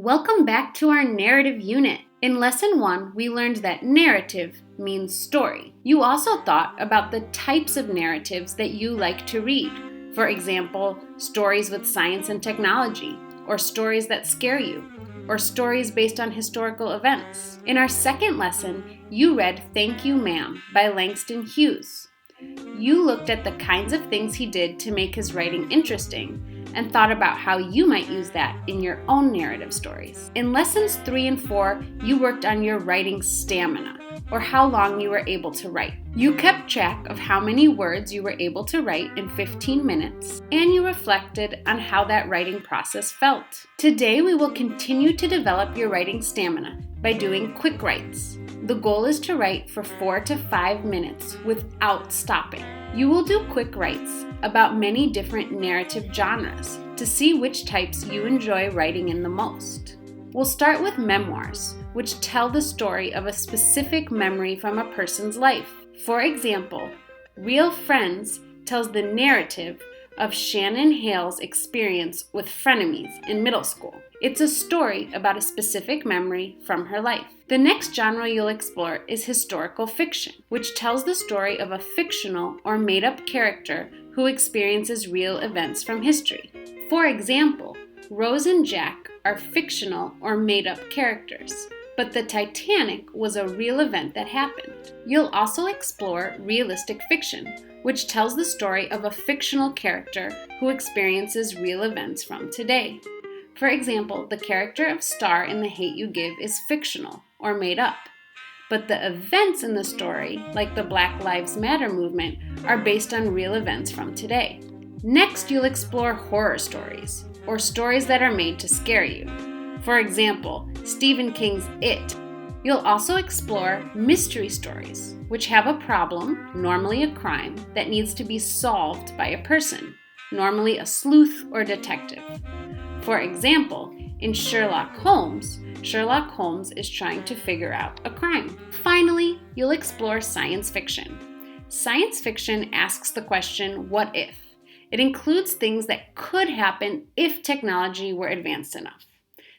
Welcome back to our narrative unit. In Lesson 1, we learned that narrative means story. You also thought about the types of narratives that you like to read. For example, stories with science and technology, or stories that scare you, or stories based on historical events. In our second lesson, you read Thank You, Ma'am by Langston Hughes. You looked at the kinds of things he did to make his writing interesting and thought about how you might use that in your own narrative stories. In Lessons 3 and 4, you worked on your writing stamina, or how long you were able to write. You kept track of how many words you were able to write in 15 minutes, and you reflected on how that writing process felt. Today, we will continue to develop your writing stamina by doing quick writes. The goal is to write for 4 to 5 minutes without stopping. You will do quick writes about many different narrative genres to see which types you enjoy writing in the most. We'll start with memoirs, which tell the story of a specific memory from a person's life. For example, Real Friends tells the narrative of Shannon Hale's experience with frenemies in middle school. It's a story about a specific memory from her life. The next genre you'll explore is historical fiction, which tells the story of a fictional or made-up character who experiences real events from history. For example, Rose and Jack are fictional or made-up characters, but the Titanic was a real event that happened. You'll also explore realistic fiction, which tells the story of a fictional character who experiences real events from today. For example, the character of Star in The Hate You Give is fictional or made up, but the events in the story, like the Black Lives Matter movement, are based on real events from today. Next, you'll explore horror stories, or stories that are made to scare you. For example, Stephen King's It. You'll also explore mystery stories, which have a problem, normally a crime, that needs to be solved by a person, normally a sleuth or detective. For example, in Sherlock Holmes is trying to figure out a crime. Finally, you'll explore science fiction. Science fiction asks the question, what if? It includes things that could happen if technology were advanced enough.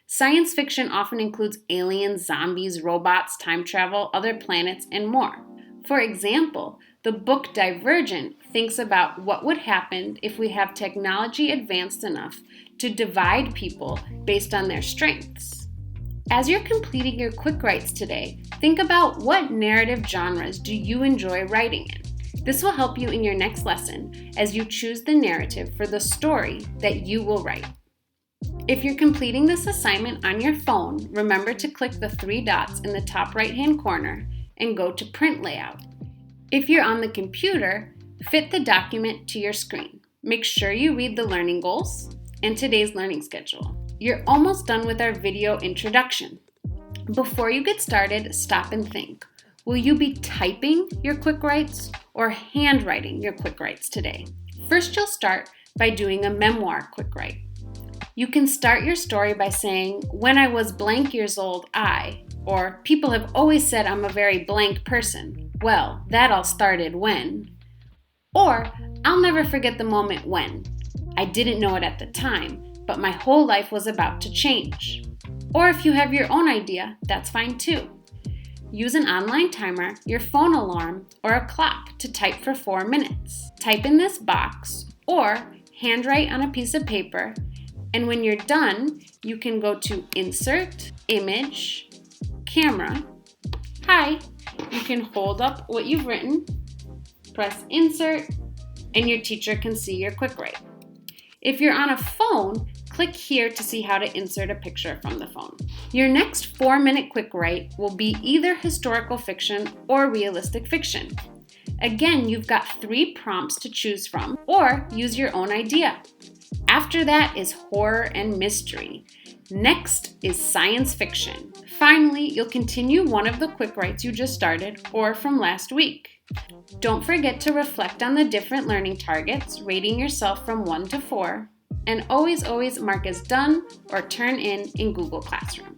Science fiction often includes aliens, zombies, robots, time travel, other planets, and more. For example, the book Divergent thinks about what would happen if we have technology advanced enough to divide people based on their strengths. As you're completing your quick writes today, think about what narrative genres do you enjoy writing in. This will help you in your next lesson as you choose the narrative for the story that you will write. If you're completing this assignment on your phone, remember to click the 3 dots in the top right-hand corner and go to Print Layout. If you're on the computer, fit the document to your screen. Make sure you read the learning goals and today's learning schedule. You're almost done with our video introduction. Before you get started, stop and think. Will you be typing your quick writes or handwriting your quick writes today? First, you'll start by doing a memoir quick write. You can start your story by saying, when I was blank years old, or people have always said I'm a very blank person. Well, that all started when. Or, I'll never forget the moment when. I didn't know it at the time, but my whole life was about to change. Or if you have your own idea, that's fine too. Use an online timer, your phone alarm, or a clock to type for 4 minutes. Type in this box, or handwrite on a piece of paper, and when you're done, you can go to Insert, Image, Camera. You can hold up what you've written, press Insert, and your teacher can see your quick write. If you're on a phone, click here to see how to insert a picture from the phone. Your next 4-minute quick write will be either historical fiction or realistic fiction. Again, you've got 3 prompts to choose from, or use your own idea. After that is horror and mystery. Next is science fiction. Finally, you'll continue one of the quick writes you just started or from last week. Don't forget to reflect on the different learning targets, rating yourself from 1 to 4, and always mark as done or turn in Google Classroom.